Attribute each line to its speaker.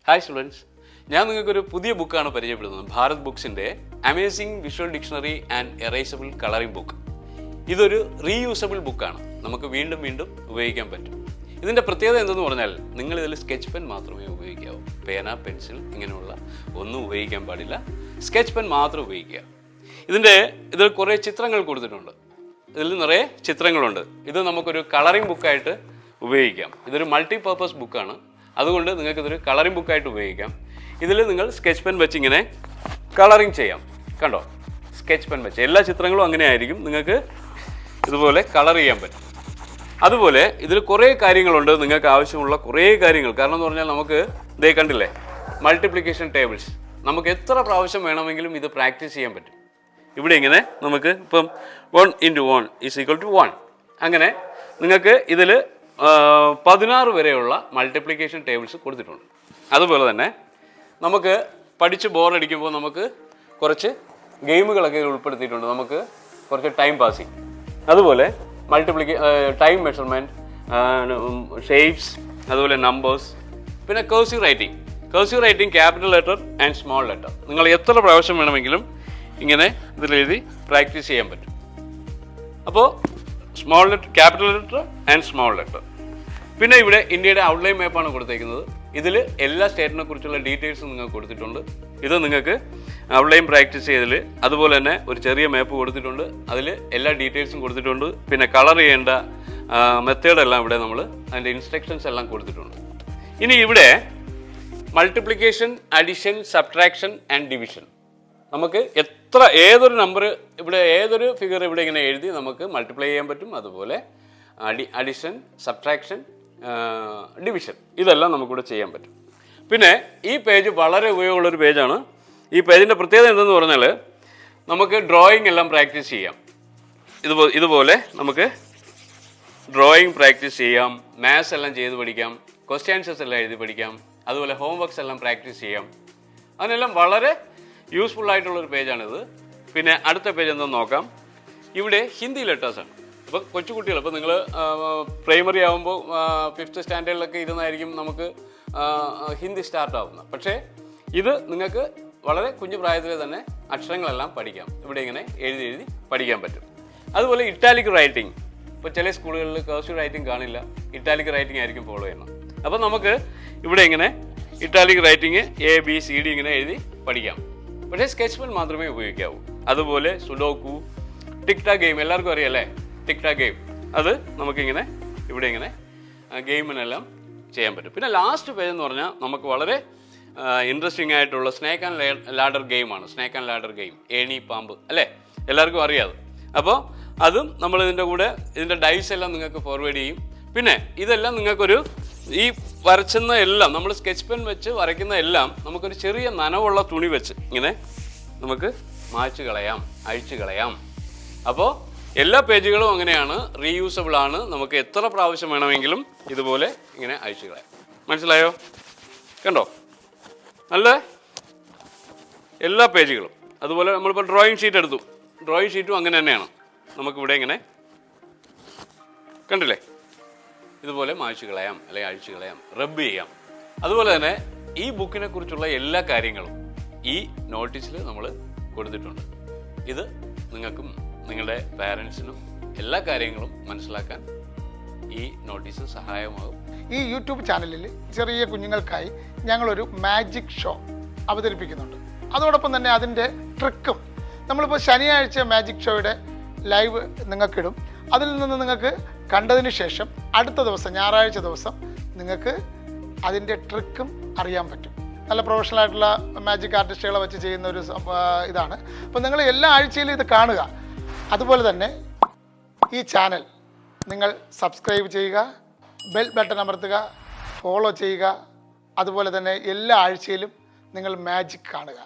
Speaker 1: Hi students, ഞാൻ നിങ്ങൾക്കൊരു പുതിയ ബുക്കാണ് പരിചയപ്പെടുത്തുന്നത്. ഭാരത് ബുക്സിൻ്റെ amazing visual dictionary and erasable colouring book. ഇതൊരു റീയൂസബിൾ ബുക്കാണ്, നമുക്ക് വീണ്ടും വീണ്ടും ഉപയോഗിക്കാൻ പറ്റും. ഇതിൻ്റെ പ്രത്യേകത എന്തെന്ന് പറഞ്ഞാൽ നിങ്ങളിതിൽ സ്കെച്ച് പെൻ മാത്രമേ ഉപയോഗിക്കാവൂ. പേന, പെൻസിൽ ഇങ്ങനെയുള്ള ഒന്നും ഉപയോഗിക്കാൻ പാടില്ല. സ്കെച്ച് പെൻ മാത്രം ഉപയോഗിക്കുക. ഇതിൽ കുറേ ചിത്രങ്ങൾ കൊടുത്തിട്ടുണ്ട്. ഇതിൽ നിറയെ ചിത്രങ്ങളുണ്ട്. ഇത് നമുക്കൊരു കളറിംഗ് ബുക്കായിട്ട് ഉപയോഗിക്കാം. ഇതൊരു മൾട്ടി പർപ്പസ് ബുക്കാണ്, അതുകൊണ്ട് നിങ്ങൾക്കിതൊരു കളറിംഗ് ബുക്കായിട്ട് ഉപയോഗിക്കാം. ഇതിൽ നിങ്ങൾ സ്കെച്ച് പെൻ വെച്ച് ഇങ്ങനെ കളറിംഗ് ചെയ്യാം. കണ്ടോ, സ്കെച്ച് പെൻ വെച്ച് എല്ലാ ചിത്രങ്ങളും അങ്ങനെ ആയിരിക്കും. നിങ്ങൾക്ക് ഇതുപോലെ കളർ ചെയ്യാൻ പറ്റും. അതുപോലെ ഇതിൽ കുറേ കാര്യങ്ങളുണ്ട്, നിങ്ങൾക്ക് ആവശ്യമുള്ള കുറേ കാര്യങ്ങൾ. കാരണം എന്ന് പറഞ്ഞാൽ നമുക്ക് ഇതേ കണ്ടില്ലേ, മൾട്ടിപ്ലിക്കേഷൻ ടേബിൾസ്. നമുക്ക് എത്ര പ്രാവശ്യം വേണമെങ്കിലും ഇത് പ്രാക്ടീസ് ചെയ്യാൻ പറ്റും. ഇവിടെ ഇങ്ങനെ നമുക്ക് ഇപ്പം 1 × 1 = 1. അങ്ങനെ നിങ്ങൾക്ക് ഇതിൽ 16 വരെയുള്ള മൾട്ടിപ്ലിക്കേഷൻ ടേബിൾസ് കൊടുത്തിട്ടുണ്ട്. അതുപോലെ തന്നെ നമുക്ക് പഠിച്ച് ബോറടിക്കുമ്പോൾ നമുക്ക് കുറച്ച് ഗെയിമുകളൊക്കെ ഉൾപ്പെടുത്തിയിട്ടുണ്ട്. നമുക്ക് കുറച്ച് ടൈം പാസിങ്, അതുപോലെ ടൈം മെഷർമെൻറ്റ്, ഷേപ്സ്, അതുപോലെ നമ്പേഴ്സ്, പിന്നെ cursive writing capital letter and small letter. നിങ്ങൾ എത്ര പ്രാവശ്യം വേണമെങ്കിലും ഇങ്ങനെ ഇതിലെഴുതി പ്രാക്ടീസ് ചെയ്യാൻ പറ്റും. അപ്പോൾ small letter, capital letter and small letter. പിന്നെ ഇവിടെ ഇന്ത്യയുടെ ഔട്ട്ലൈൻ മാപ്പാണ് കൊടുത്തേക്കുന്നത്. ഇതിൽ എല്ലാ സ്റ്റേറ്റിനെ കുറിച്ചുള്ള ഡീറ്റെയിൽസും നിങ്ങൾക്ക് കൊടുത്തിട്ടുണ്ട്. ഇത് നിങ്ങൾക്ക് ഔട്ട്ലൈൻ പ്രാക്ടീസ് ചെയ്തതിൽ. അതുപോലെ തന്നെ ഒരു ചെറിയ മാപ്പ് കൊടുത്തിട്ടുണ്ട്, അതിൽ എല്ലാ ഡീറ്റെയിൽസും കൊടുത്തിട്ടുണ്ട്. പിന്നെ കളർ ചെയ്യേണ്ട മെത്തേഡെല്ലാം ഇവിടെ നമ്മൾ അതിൻ്റെ ഇൻസ്ട്രക്ഷൻസ് എല്ലാം കൊടുത്തിട്ടുണ്ട്. ഇനി ഇവിടെ multiplication, addition, subtraction and division. നമുക്ക് ഏതൊരു നമ്പർ ഇവിടെ, ഏതൊരു ഫിഗർ ഇവിടെ ഇങ്ങനെ എഴുതി നമുക്ക് മൾട്ടിപ്ലൈ ചെയ്യാൻ പറ്റും. അതുപോലെ അഡിഷൻ, സബ്ട്രാക്ഷൻ, ഡിവിഷൻ, ഇതെല്ലാം നമുക്കിവിടെ ചെയ്യാൻ പറ്റും. പിന്നെ ഈ പേജ് വളരെ ഉപയോഗമുള്ളൊരു പേജാണ്. ഈ പേജിൻ്റെ പ്രത്യേകത എന്തെന്ന് പറഞ്ഞാൽ നമുക്ക് ഡ്രോയിങ് എല്ലാം പ്രാക്ടീസ് ചെയ്യാം. ഇതുപോലെ നമുക്ക് ഡ്രോയിങ് പ്രാക്ടീസ് ചെയ്യാം, മാത്സ് എല്ലാം ചെയ്ത് പഠിക്കാം, ക്വസ്റ്റ്യൻ ആൻസേഴ്സ് എല്ലാം എഴുതി പഠിക്കാം, അതുപോലെ ഹോംവർക്ക്സ് എല്ലാം പ്രാക്ടീസ് ചെയ്യാം. അതിനെല്ലാം വളരെ യൂസ്ഫുൾ ആയിട്ടുള്ളൊരു പേജാണിത്. പിന്നെ അടുത്ത പേജ് എന്താണെന്ന് നോക്കാം. ഇവിടെ ഹിന്ദി ലെറ്റേഴ്സാണ്. ഇപ്പോൾ കൊച്ചുകുട്ടികൾ, ഇപ്പോൾ നിങ്ങൾ പ്രൈമറി ആകുമ്പോൾ 5th സ്റ്റാൻഡേർഡിലൊക്കെ ഇരുന്നായിരിക്കും നമുക്ക് ഹിന്ദി സ്റ്റാർട്ട് ആവുന്നത്. പക്ഷേ ഇത് നിങ്ങൾക്ക് വളരെ കുഞ്ഞു പ്രായത്തിൽ തന്നെ അക്ഷരങ്ങളെല്ലാം പഠിക്കാം. ഇവിടെ ഇങ്ങനെ എഴുതി പഠിക്കാൻ പറ്റും. അതുപോലെ ഇറ്റാലിക് റൈറ്റിംഗ്. ഇപ്പോൾ ചില സ്കൂളുകളിൽ കർസീവ് റൈറ്റിംഗ് കാണില്ല, ഇറ്റാലിക് റൈറ്റിംഗ് ആയിരിക്കും ഫോളോ ചെയ്യണം. അപ്പോൾ നമുക്ക് ഇവിടെ ഇങ്ങനെ ഇറ്റാലിക് റൈറ്റിംഗ് ABCD ഇങ്ങനെ എഴുതി പഠിക്കാം. പക്ഷേ സ്കെച്ച് പെൻ മാത്രമേ ഉപയോഗിക്കാവൂ. അതുപോലെ സുഡോക്കു, ടിക് ടാക് ഗെയിം, എല്ലാവർക്കും അറിയാമല്ലേ ടിക് ടാക് ഗെയിം. അത് നമുക്കിങ്ങനെ ഇവിടെ ഇങ്ങനെ ഗെയിമിനെല്ലാം ചെയ്യാൻ പറ്റും. പിന്നെ ലാസ്റ്റ് പേജ് എന്ന് പറഞ്ഞാൽ നമുക്ക് വളരെ ഇൻട്രസ്റ്റിംഗ് ആയിട്ടുള്ള സ്നേക്ക് ആൻഡ് ലാഡർ ഗെയിമാണ്. സ്നേക്ക് ആൻഡ് ലാഡർ ഗെയിം, ഏണി പാമ്പ് അല്ലേ, എല്ലാവർക്കും അറിയാതെ. അപ്പോൾ അതും നമ്മൾ ഇതിൻ്റെ ഡൈസ് എല്ലാം നിങ്ങൾക്ക് ഫോർവേഡ് ചെയ്യും. പിന്നെ ഇതെല്ലാം നിങ്ങൾക്കൊരു ഈ വരച്ചുന്ന എല്ലാം, നമ്മൾ സ്കെച്ച് പെൻ വെച്ച് വരയ്ക്കുന്ന എല്ലാം നമുക്കൊരു ചെറിയ നനവുള്ള തുണി വെച്ച് ഇങ്ങനെ നമുക്ക് മായ്ച്ചു കളയാം, അഴിച്ചു കളയാം. അപ്പോൾ എല്ലാ പേജുകളും അങ്ങനെയാണ്, റീയൂസബിൾ ആണ്. നമുക്ക് എത്ര പ്രാവശ്യം വേണമെങ്കിലും ഇതുപോലെ ഇങ്ങനെ അഴിച്ചു കളയാം. മനസ്സിലായോ? കണ്ടോ, നല്ല എല്ലാ പേജുകളും. അതുപോലെ നമ്മളിപ്പോൾ ഡ്രോയിങ് ഷീറ്റ് എടുത്തു, ഡ്രോയിങ് ഷീറ്റും അങ്ങനെ തന്നെയാണ്. നമുക്കിവിടെ ഇങ്ങനെ കണ്ടില്ലേ, ഇതുപോലെ മായ്ച്ചു കളയാം, അല്ലെങ്കിൽ അഴിച്ചു കളയാം, റബ്ബ് ചെയ്യാം. അതുപോലെ തന്നെ ഈ ബുക്കിനെ കുറിച്ചുള്ള എല്ലാ കാര്യങ്ങളും ഈ നോട്ടീസിൽ നമ്മൾ കൊടുത്തിട്ടുണ്ട്. ഇത് നിങ്ങൾക്കും നിങ്ങളുടെ പാരൻസിനും എല്ലാ കാര്യങ്ങളും മനസ്സിലാക്കാൻ ഈ നോട്ടീസ് സഹായമാകും.
Speaker 2: ഈ യൂട്യൂബ് ചാനലിൽ ചെറിയ കുഞ്ഞുങ്ങൾക്കായി ഞങ്ങളൊരു മാജിക് ഷോ അവതരിപ്പിക്കുന്നുണ്ട്. അതോടൊപ്പം തന്നെ അതിൻ്റെ ട്രിക്കും നമ്മളിപ്പോൾ ശനിയാഴ്ച മാജിക് ഷോയുടെ ലൈവ് നിങ്ങൾക്കിടും. അതിൽ നിന്ന് നിങ്ങൾക്ക് കണ്ടതിന് ശേഷം അടുത്ത ദിവസം ഞായറാഴ്ച ദിവസം നിങ്ങൾക്ക് അതിൻ്റെ ട്രിക്കും അറിയാൻ പറ്റും. നല്ല പ്രൊഫഷണൽ ആയിട്ടുള്ള മാജിക് ആർട്ടിസ്റ്റുകളെ വെച്ച് ചെയ്യുന്ന ഒരു ഇതാണ്. അപ്പോൾ നിങ്ങൾ എല്ലാ ആഴ്ചയിലും ഇത് കാണുക. അതുപോലെ തന്നെ ഈ ചാനൽ നിങ്ങൾ സബ്സ്ക്രൈബ് ചെയ്യുക, ബെൽ ബട്ടൺ അമർത്തുക, ഫോളോ ചെയ്യുക. അതുപോലെ തന്നെ എല്ലാ ആഴ്ചയിലും നിങ്ങൾ മാജിക് കാണുക.